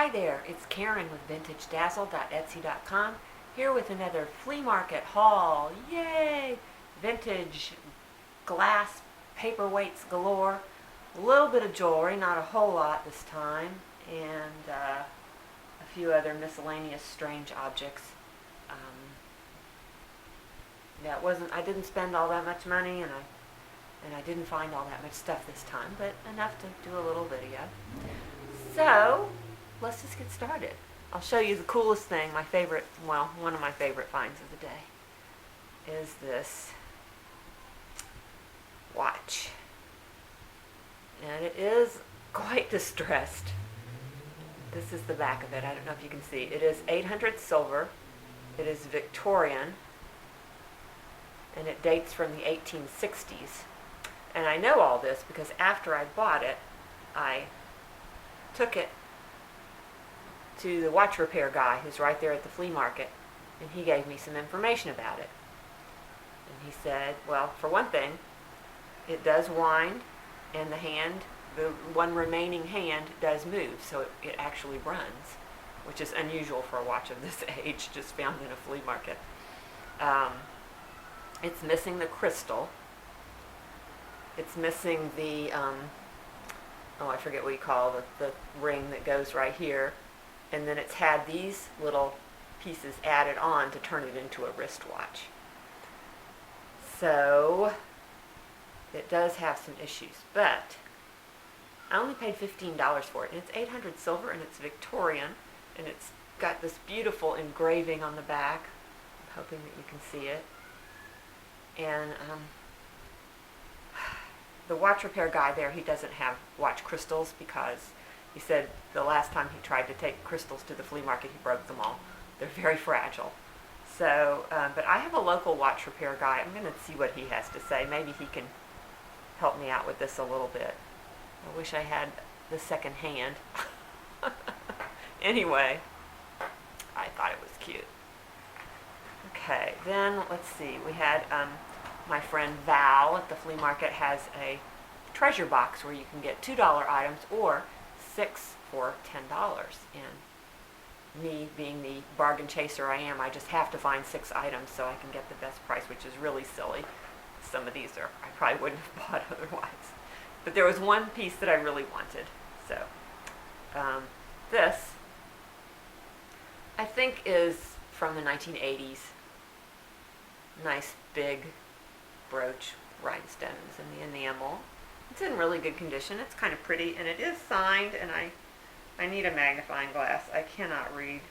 Hi there, it's Karen with VintageDazzle.etsy.com here with another flea market haul. Yay! Vintage glass paperweights galore. A little bit of jewelry, not a whole lot this time, and a few other miscellaneous strange objects. I didn't spend all that much money, and I didn't find all that much stuff this time, but enough to do a little video. So let's just get started. I'll show you the coolest thing, one of my favorite finds of the day is this watch. And it is quite distressed. This is the back of it. I don't know if you can see. It is 800 silver. It is Victorian. And it dates from the 1860s. And I know all this because after I bought it, I took it to the watch repair guy who's right there at the flea market, and he gave me some information about it. And he said, well, for one thing, it does wind, and the one remaining hand does move, so it actually runs, which is unusual for a watch of this age, just found in a flea market. It's missing the crystal. It's missing the, I forget what you call the ring that goes right here. And then it's had these little pieces added on to turn it into a wristwatch. So it does have some issues, but I only paid $15 for it. And it's 800 silver, and it's Victorian, and it's got this beautiful engraving on the back. I'm hoping that you can see it. And the watch repair guy there, he doesn't have watch crystals because he said the last time he tried to take crystals to the flea market, he broke them all. They're very fragile. So, but I have a local watch repair guy. I'm going to see what he has to say. Maybe he can help me out with this a little bit. I wish I had the second hand. Anyway, I thought it was cute. Okay, then let's see. We had my friend Val at the flea market has a treasure box where you can get $2 items or 6 for $10. And me being the bargain chaser I am, I just have to find 6 items so I can get the best price, which is really silly. Some of these I probably wouldn't have bought otherwise. But there was one piece that I really wanted. So this I think is from the 1980s. Nice big brooch, rhinestones, and the enamel. It's in really good condition. It's kind of pretty, and it is signed, and I need a magnifying glass. I cannot read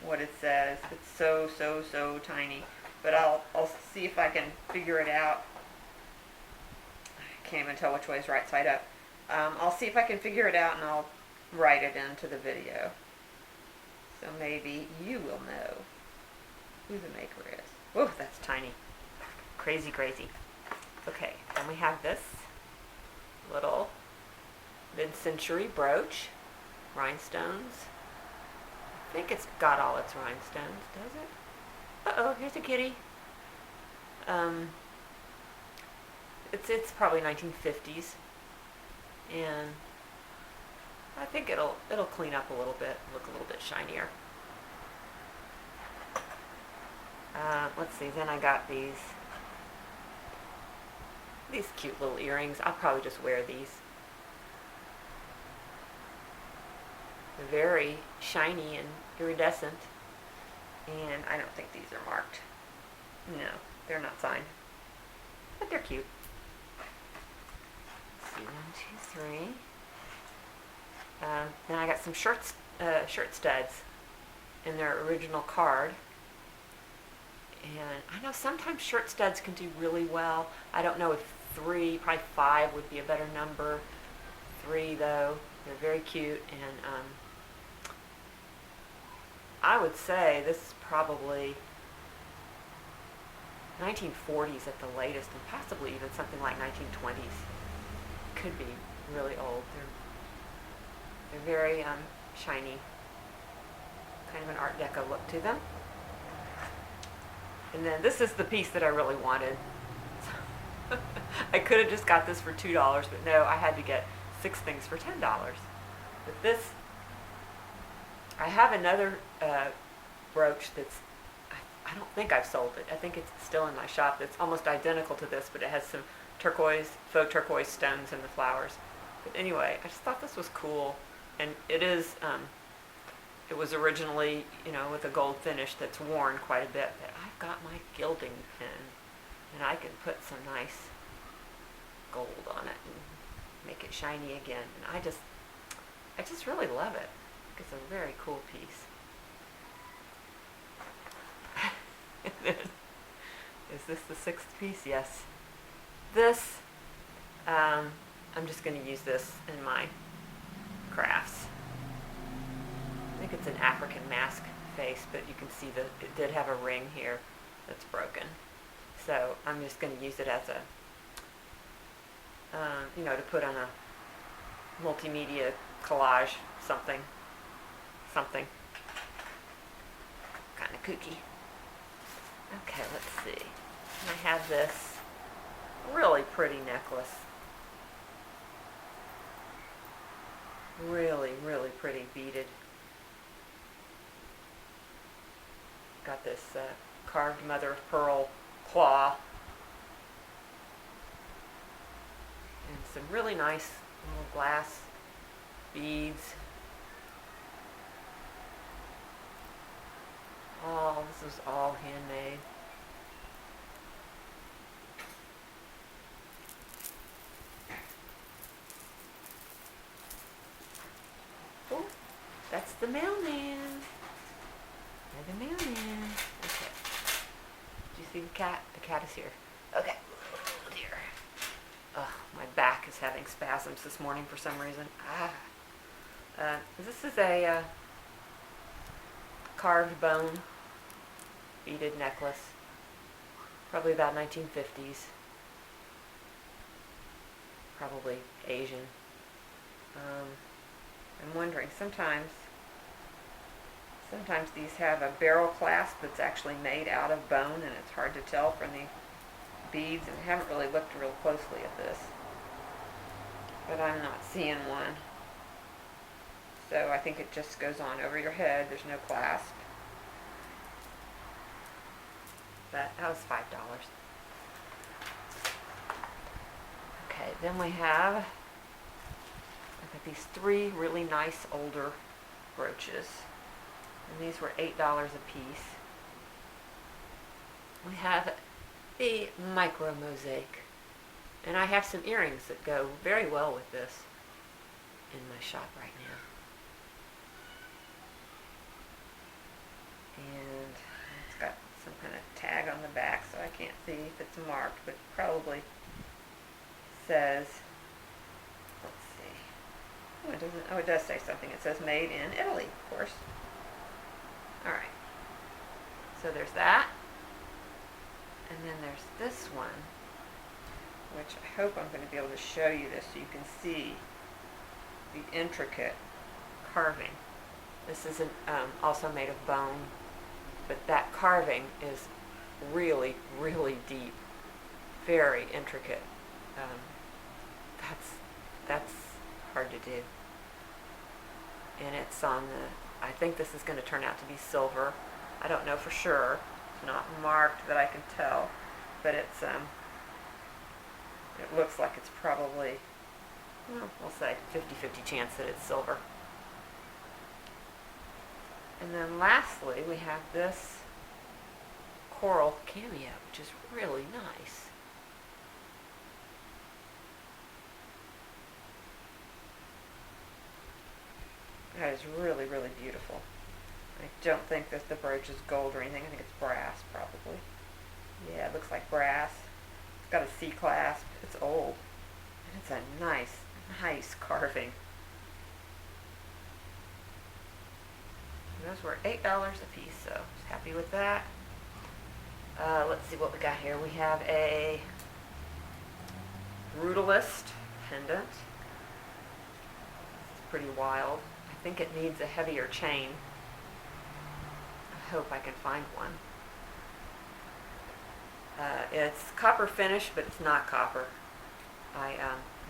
what it says. It's so tiny. But I'll see if I can figure it out. I can't even tell which way is right side up. I'll see if I can figure it out, and I'll write it into the video. So maybe you will know who the maker is. Whoa, that's tiny. Crazy. Okay, then we have this little mid-century brooch, rhinestones. I think it's got all its rhinestones, does it? Uh-oh, here's a kitty. It's probably 1950s, and I think it'll clean up a little bit, look a little bit shinier. Let's see, then I got these cute little earrings. I'll probably just wear these. They're very shiny and iridescent, and I don't think these are marked. No, they're not signed, but they're cute. Let's see, 1, 2, 3. Then I got some shirt studs in their original card. And I know sometimes shirt studs can do really well. I don't know if 3, probably 5 would be a better number. 3 though, they're very cute, and I would say this is probably 1940s at the latest, and possibly even something like 1920s. Could be really old. They're very shiny, kind of an Art Deco look to them. And then this is the piece that I really wanted. I could have just got this for $2, but no, I had to get 6 things for $10. But this have another brooch that's, I don't think I've sold it. I think it's still in my shop. It's almost identical to this, but it has some faux turquoise stones in the flowers. But anyway, I just thought this was cool. And it is, it was originally, with a gold finish that's worn quite a bit. But I've got my gilding pen, and I can put some nice gold on it and make it shiny again. And I just really love it. It's a very cool piece. And then, is this the sixth piece? Yes. This, I'm just going to use this in my crafts. I think it's an African mask face, but you can see that it did have a ring here that's broken. So I'm just going to use it as a, to put on a multimedia collage, something kind of kooky. Okay, let's see. I have this really pretty necklace. Really, really pretty beaded. Got this carved mother of pearl claw. And some really nice little glass beads. Oh, this is all handmade. Oh, that's the mailman. You're the mailman. Okay. Do you see the cat? The cat is here. Okay. Oh dear. My back is having spasms this morning for some reason. This is a carved bone beaded necklace, probably about 1950s, probably Asian. I'm wondering, sometimes these have a barrel clasp that's actually made out of bone, and it's hard to tell from the beads, and I haven't really looked real closely at this, but I'm not seeing one. So I think it just goes on over your head. There's no clasp. That was $5. Okay, then we have, I've got these three really nice older brooches, and these were $8 a piece. We have the micro mosaic, and I have some earrings that go very well with this in my shop right now. And it's got some kind of tag on the back, so I can't see if it's marked, but probably says, let's see. Oh, it doesn't. Oh, it does say something. It says made in Italy, of course. All right. So there's that. And then there's this one, which I hope I'm going to be able to show you this so you can see the intricate carving. This is also made of bone, but that carving is really, really deep, very intricate. That's hard to do. And it's on the, I think this is going to turn out to be silver. I don't know for sure. It's not marked that I can tell, but it's it looks like it's probably, well, we'll say 50-50 chance that it's silver. And then lastly, we have this coral cameo, which is really nice. That is really, really beautiful. I don't think that the brooch is gold or anything. I think it's brass, probably. Yeah, it looks like brass. It's got a C clasp. It's old. And it's a nice, nice carving. Those were $8 a piece, so I was happy with that. Let's see what we got here. We have a brutalist pendant. It's pretty wild. I think it needs a heavier chain. I hope I can find one. It's copper finish, but it's not copper.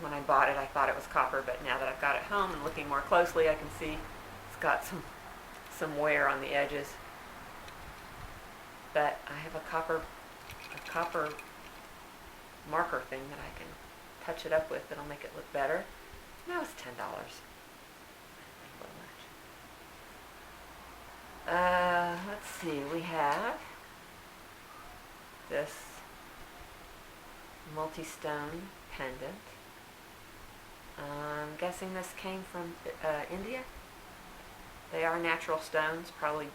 When I bought it, I thought it was copper, but now that I've got it home and looking more closely, I can see it's got some some wear on the edges. But I have a copper marker thing that I can touch it up with that'll make it look better. That was $10. Let's see, we have this multi-stone pendant. I'm guessing this came from India. They are natural stones, probably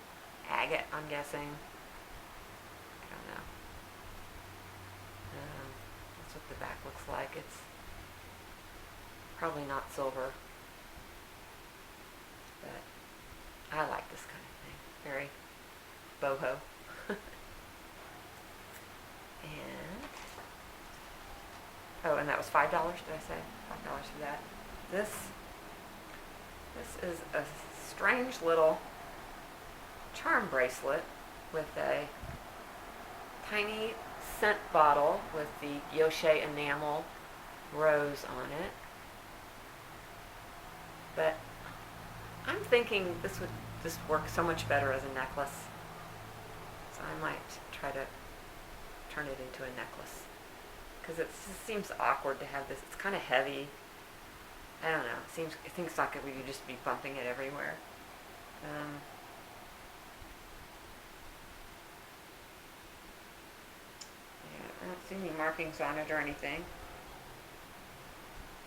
agate, I'm guessing. I don't know. That's what the back looks like. It's probably not silver, but I like this kind of thing. Very boho. And that was $5, did I say? $5 for that. This is a strange little charm bracelet with a tiny scent bottle with the guilloche enamel rose on it. But I'm thinking this would just work so much better as a necklace. So I might try to turn it into a necklace. Because it just seems awkward to have this. It's kind of heavy. I don't know. It seems like we could just be bumping it everywhere. Yeah, I don't see any markings on it or anything.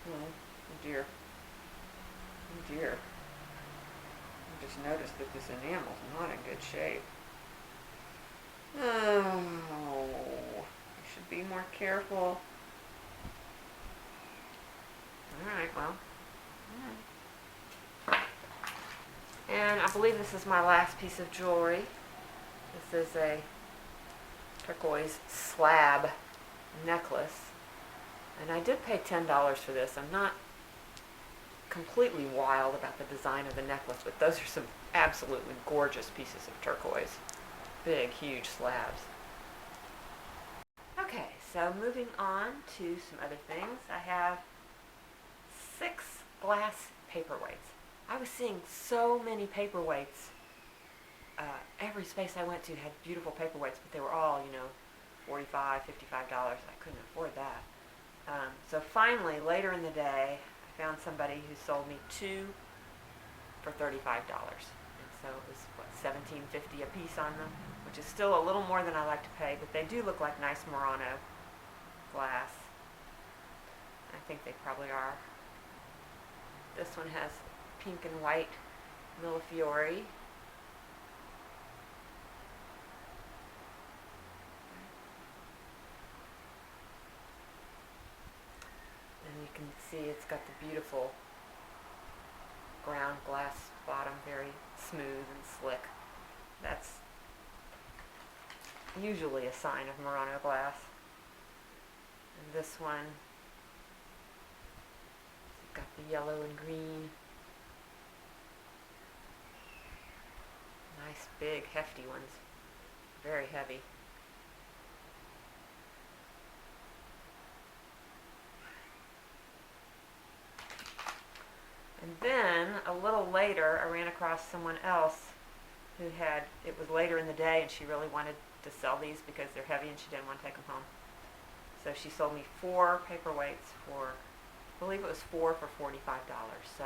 Oh dear. Oh dear. I just noticed that this enamel's not in good shape. Oh, I should be more careful. Alright, well. And I believe this is my last piece of jewelry. This is a turquoise slab necklace. And I did pay $10 for this. I'm not completely wild about the design of the necklace, but those are some absolutely gorgeous pieces of turquoise. Big, huge slabs. Okay, so moving on to some other things. I have 6 glass paperweights. I was seeing so many paperweights. Every space I went to had beautiful paperweights, but they were all, $45, $55. I couldn't afford that. So finally, later in the day, I found somebody who sold me 2 for $35. And so it was, $17.50 a piece on them, which is still a little more than I like to pay, but they do look like nice Murano glass. I think they probably are. This one has pink and white millefiori. And you can see it's got the beautiful ground glass bottom, very smooth and slick. That's usually a sign of Murano glass. And this one, it's got the yellow and green. Nice big hefty ones, very heavy. And then a little later I ran across someone else who had, it was later in the day and she really wanted to sell these because they're heavy and she didn't want to take them home. So she sold me 4 paperweights for, I believe it was 4 for $45. So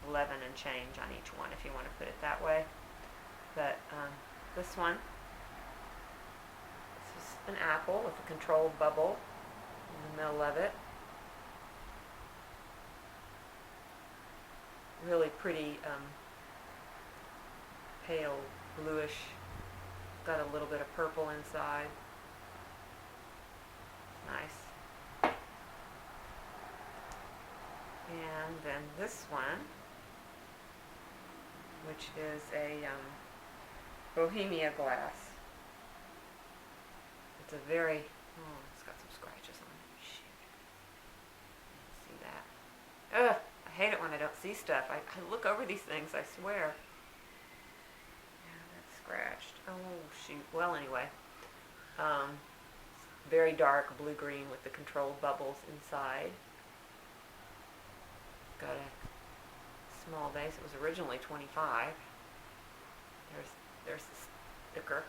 11 and change on each one if you want to put it that way. But this one, this is an apple with a controlled bubble in the middle of it. Really pretty pale bluish. Got a little bit of purple inside. Nice. And then this one, which is a Bohemia glass. It's a very, it's got some scratches on it. Shoot. See that? Ugh, I hate it when I don't see stuff. I look over these things, I swear. Yeah, that's scratched. Oh, shoot. Well, anyway. Very dark blue-green with the controlled bubbles inside. Got a small vase. It was originally 25. There's the sticker.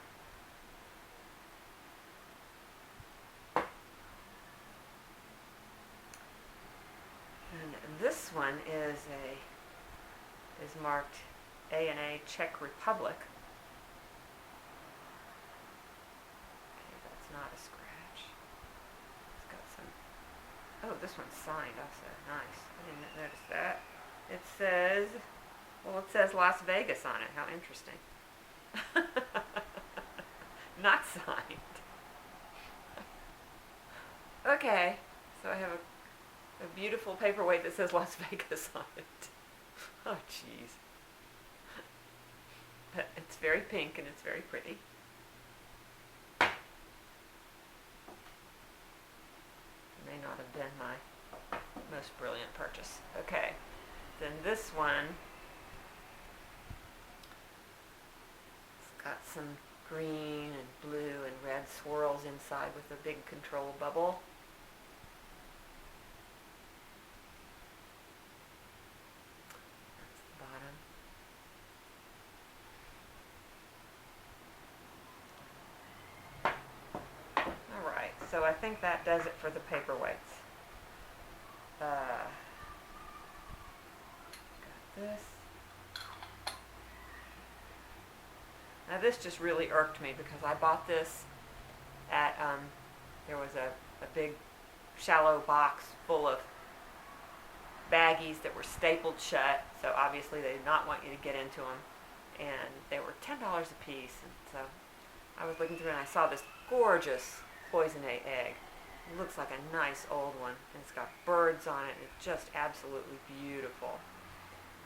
And this one is marked A&A Czech Republic. Okay, that's not a scratch. It's got some. Oh, this one's signed also. Nice. I didn't notice that. It says Las Vegas on it. How interesting. Not signed. Okay, so I have a beautiful paperweight that says Las Vegas on it. Oh, jeez. But it's very pink and it's very pretty. May not have been my most brilliant purchase. Okay, then this one, it's got some green and blue and red swirls inside with a big control bubble. That's the bottom. Alright, so I think that does it for the paperweights. Got this. Now this just really irked me because I bought this at, there was a big shallow box full of baggies that were stapled shut, so obviously they did not want you to get into them, and they were $10 a piece, and so I was looking through and I saw this gorgeous poisonate egg. It looks like a nice old one, and it's got birds on it. It's just absolutely beautiful.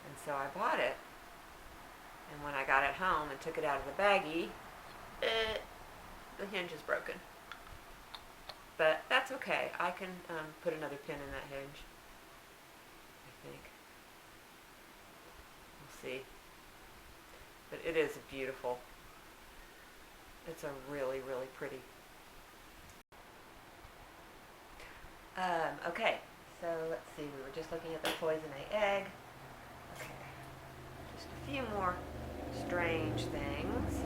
And so I bought it, and when I got it home and took it out of the baggie, the hinge is broken. But that's okay. I can put another pin in that hinge, I think. We'll see. But it is beautiful. It's a really, really pretty. Okay, so let's see. We were just looking at the poisonate egg. Okay, just a few more strange things.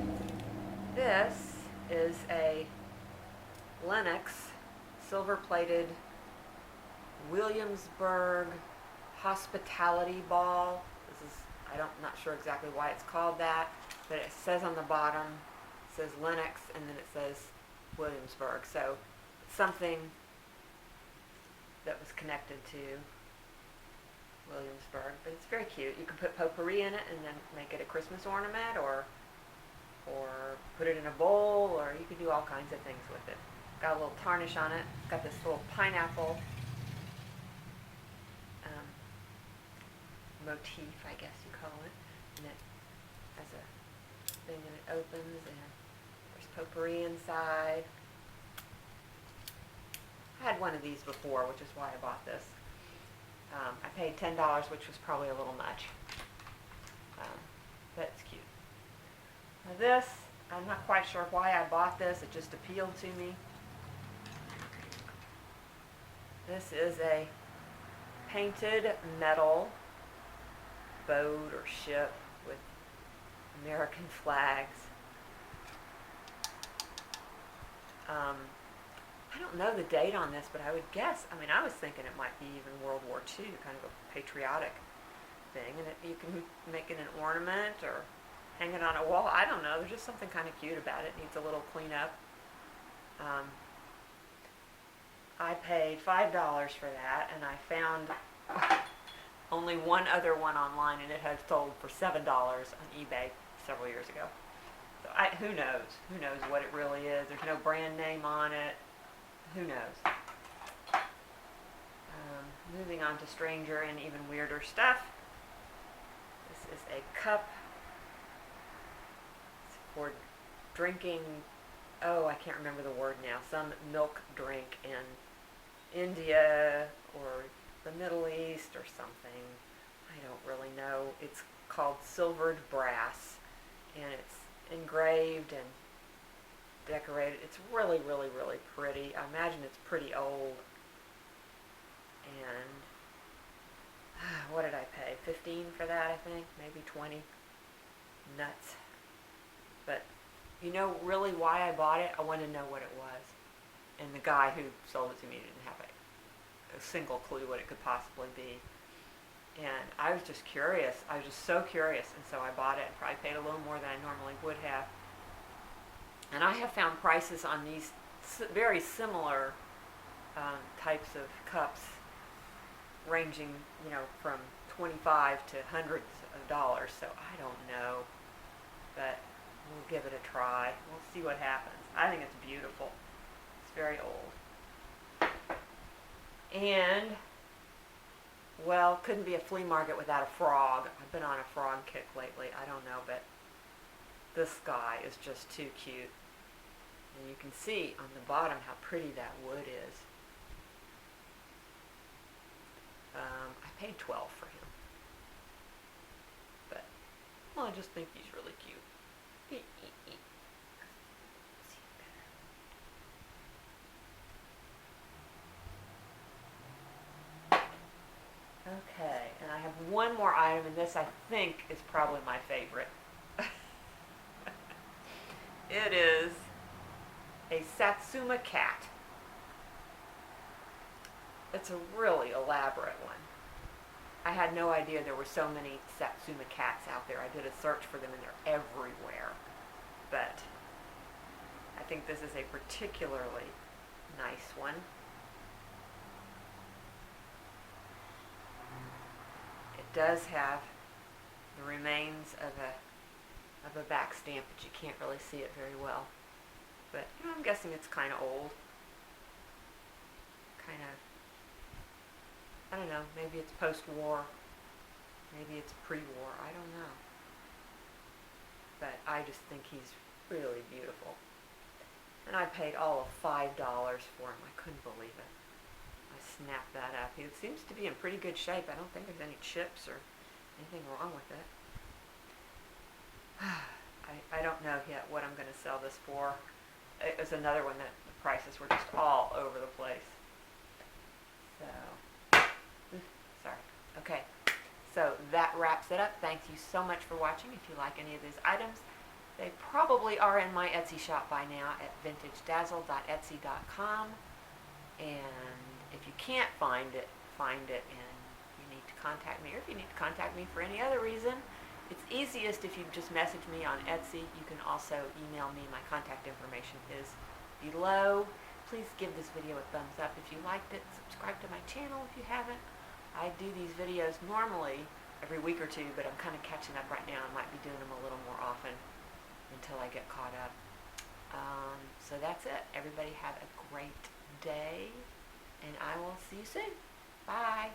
This is a Lenox silver-plated Williamsburg hospitality ball. This is, not sure exactly why it's called that, but it says on the bottom, it says Lenox, and then it says Williamsburg. So it's something that was connected to Williamsburg, but it's very cute. You can put potpourri in it and then make it a Christmas ornament, or put it in a bowl, or you can do all kinds of things with it. Got a little tarnish on it. Got this little pineapple motif, I guess you call it, and it has a thing and it opens, and there's potpourri inside. I had one of these before, which is why I bought this. I paid $10, which was probably a little much, but it's cute. Now this, I'm not quite sure why I bought this. It just appealed to me. This is a painted metal boat or ship with American flags. I don't know the date on this, but I would guess, I was thinking it might be even World War II, kind of a patriotic thing, and you can make it an ornament or hang it on a wall. I don't know, there's just something kind of cute about it. It needs a little cleanup. I paid $5 for that, and I found only one other one online, and it had sold for $7 on eBay several years ago. So who knows? Who knows what it really is? There's no brand name on it. Who knows? Moving on to stranger and even weirder stuff. This is a cup. It's for drinking, I can't remember the word now, some milk drink in India or the Middle East or something. I don't really know. It's called silvered brass, and it's engraved and decorated. It's really, really, really pretty. I imagine it's pretty old. And What did I pay? 15 for that, I think, maybe 20. Nuts. But you know really why I bought it? I wanted to know what it was. And the guy who sold it to me didn't have a single clue what it could possibly be. And I was just curious. I was just so curious. And so I bought it and probably paid a little more than I normally would have. And I have found prices on these very similar types of cups ranging, from 25 to hundreds of dollars. So I don't know. But we'll give it a try. We'll see what happens. I think it's beautiful. It's very old. And, well, couldn't be a flea market without a frog. I've been on a frog kick lately. I don't know, but this guy is just too cute. And you can see on the bottom how pretty that wood is. I paid $12 for him. But, well, I just think he's really cute. Okay, and I have one more item, and this I think is probably my favorite. It is a Satsuma cat. It's a really elaborate one. I had no idea there were so many Satsuma cats out there. I did a search for them and they're everywhere. But I think this is a particularly nice one. It does have the remains of a back stamp, but you can't really see it very well. But I'm guessing it's kind of old. I don't know, maybe it's post-war, maybe it's pre-war, I don't know. But I just think he's really beautiful. And I paid all of $5 for him. I couldn't believe it. I snapped that up. He seems to be in pretty good shape. I don't think there's any chips or anything wrong with it. I don't know yet what I'm going to sell this for. It was another one that the prices were just all over the place. So... sorry. Okay, so that wraps it up. Thank you so much for watching. If you like any of these items, they probably are in my Etsy shop by now at vintagedazzle.etsy.com. And if you can't find it and you need to contact me, or if you need to contact me for any other reason, it's easiest if you just message me on Etsy. You can also email me. My contact information is below. Please give this video a thumbs up if you liked it. Subscribe to my channel if you haven't. I do these videos normally every week or two, but I'm kind of catching up right now. I might be doing them a little more often until I get caught up. So that's it. Everybody have a great day, and I will see you soon. Bye.